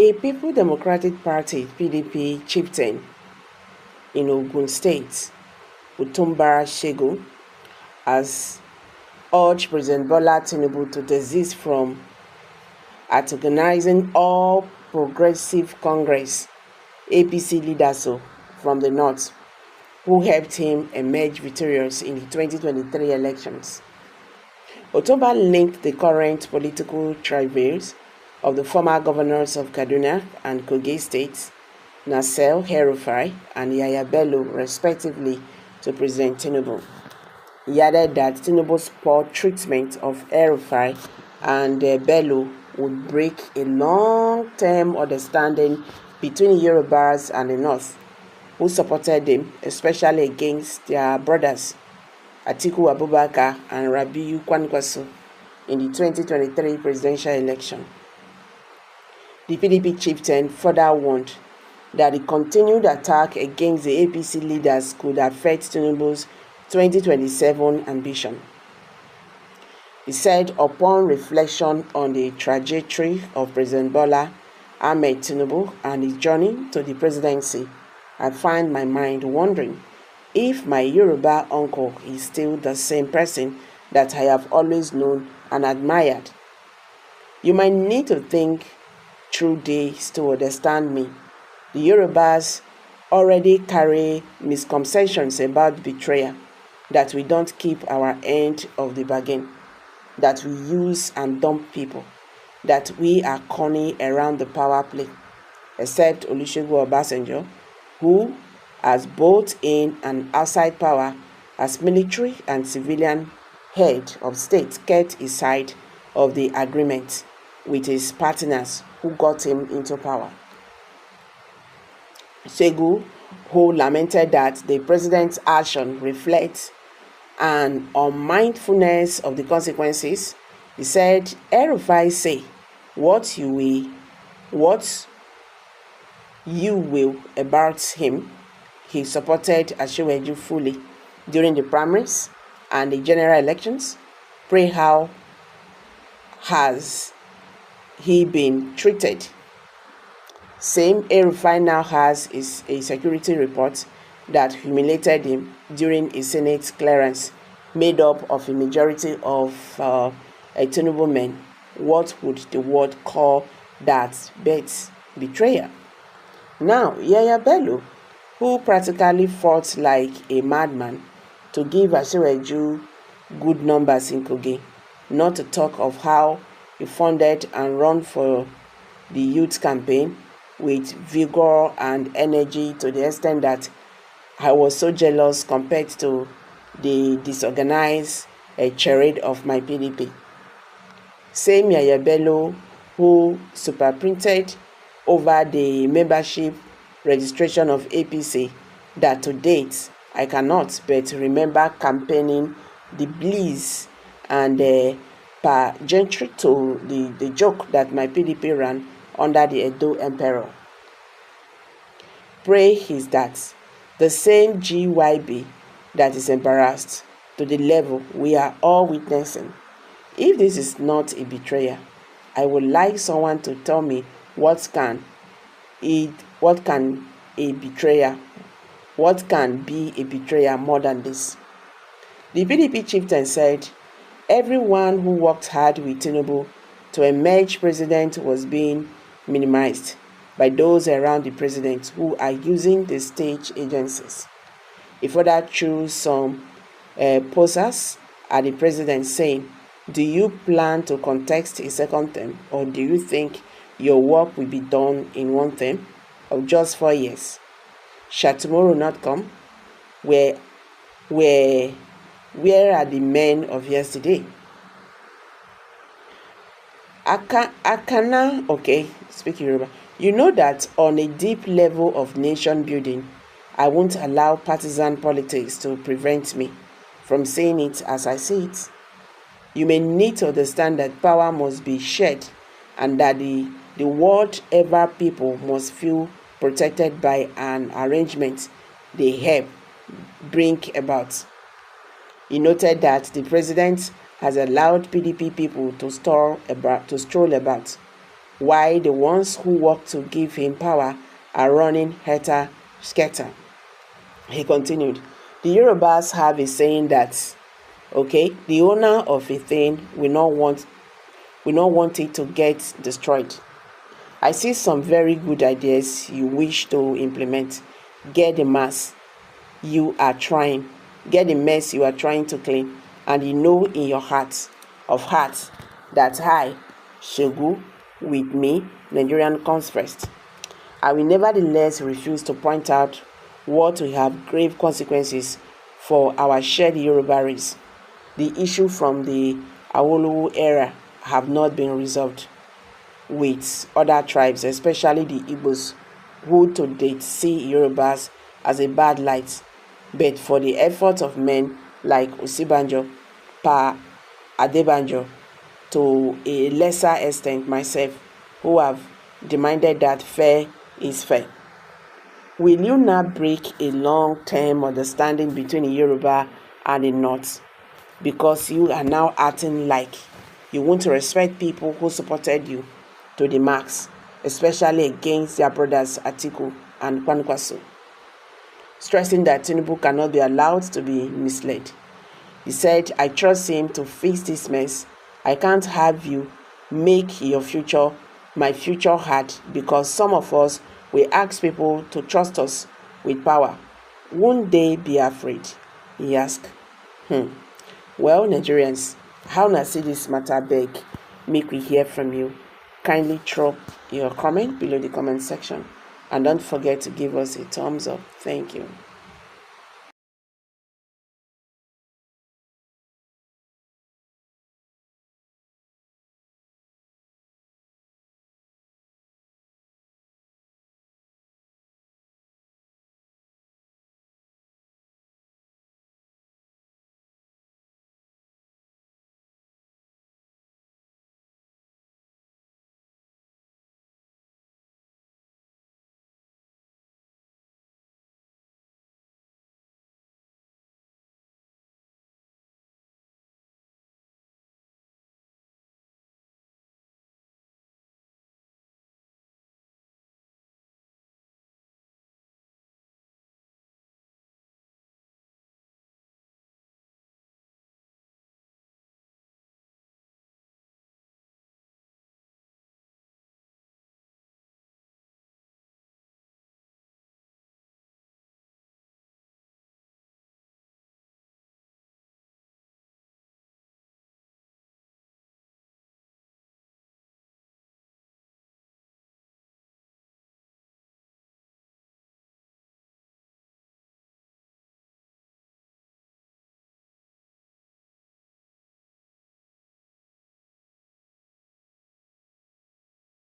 A People Democratic Party (PDP) chieftain in Ogun State, Utumba Shegu, has urged President Bola Tinubu to desist from antagonizing All Progressive Congress (APC) leaders from the north, who helped him emerge victorious in the 2023 elections. Utumba linked the current political travails of the former governors of Kaduna and Kogi states, el-Rufai and Yahaya Bello, respectively, to President Tinubu. He added that Tinubu's poor treatment of el-Rufai and Bello would break a long-term understanding between Yorubas and the North, who supported him, especially against their brothers, Atiku Abubakar and Rabiu Kwankwaso, in the 2023 presidential election. The PDP chieftain further warned that the continued attack against the APC leaders could affect Tinubu's 2027 ambition. He said, upon reflection on the trajectory of President Bola Ahmed Tinubu and his journey to the presidency, I find my mind wondering if my Yoruba uncle is still the same person that I have always known and admired. You might need to think through this to understand me. The Yorubas already carry misconceptions about betrayal, that we don't keep our end of the bargain, that we use and dump people, that we are corny around the power play, except Olusegun Obasanjo, who, as both in and outside power, as military and civilian head of state, kept his side of the agreement with his partners who got him into power. Shegu, who lamented that the president's action reflects an unmindfulness of the consequences, he said, el-Rufai say what you will about him. He supported Asiwaju fully during the primaries and the general elections. Pray how has he been treated? Same el-Rufai now has a security report that humiliated him during a Senate clearance made up of a majority of Tinubu men. What would the world call that but betrayal? Now, Yahaya Bello, who practically fought like a madman to give Asiwaju good numbers in Kogi, not to talk of how he funded and ran for the youth campaign with vigor and energy to the extent that I was so jealous compared to the disorganized charade of my PDP. Same Yahaya Bello, who superprinted over the membership registration of APC, that to date I cannot but remember campaigning the bliss and pageantry to the joke that my PDP ran under the Edo Emperor. Pray is that the same GYB that is embarrassed to the level we are all witnessing. If this is not a betrayal, I would like someone to tell me what can be a betrayal more than this. The PDP chieftain said everyone who worked hard with Tinubu to emerge president was being minimized by those around the president who are using the state agencies. He further threw some posers at the president saying, do you plan to contest a second term, or do you think your work will be done in one term of just 4 years? Shall tomorrow not come? Where are the men of yesterday? Akana, okay, speaking Yoruba. You know that on a deep level of nation building, I won't allow partisan politics to prevent me from saying it as I see it. You may need to understand that power must be shared and that the whatever people must feel protected by an arrangement they help bring about. He noted that the president has allowed PDP people to stroll about, while the ones who work to give him power are running helter-skelter. He continued, the Yorubas have a saying that, the owner of a thing will not want it to get destroyed. I see some very good ideas you wish to implement. Get the mess you are trying to clean, and you know in your heart of hearts that I, Shegu, with me, Nigerian comes first. I will nevertheless refuse to point out what will have grave consequences for our shared Yoruba race. The issue from the Awolowo era have not been resolved with other tribes, especially the Igbos, who to date see Yorubas as a bad light. But for the efforts of men like Osibanjo, Pa Adebanjo, to a lesser extent myself, who have demanded that fair is fair. Will you not break a long-term understanding between the Yoruba and the North because you are now acting like you want to respect people who supported you to the max, especially against their brothers Atiku and Kwankwaso, stressing that Tinubu cannot be allowed to be misled. He said, I trust him to fix this mess. I can't have you make my future hard because some of us will ask people to trust us with power. Won't they be afraid? He asked. Well, Nigerians, how na see this matter beg? Make we hear from you. Kindly drop your comment below the comment section. And don't forget to give us a thumbs up. Thank you.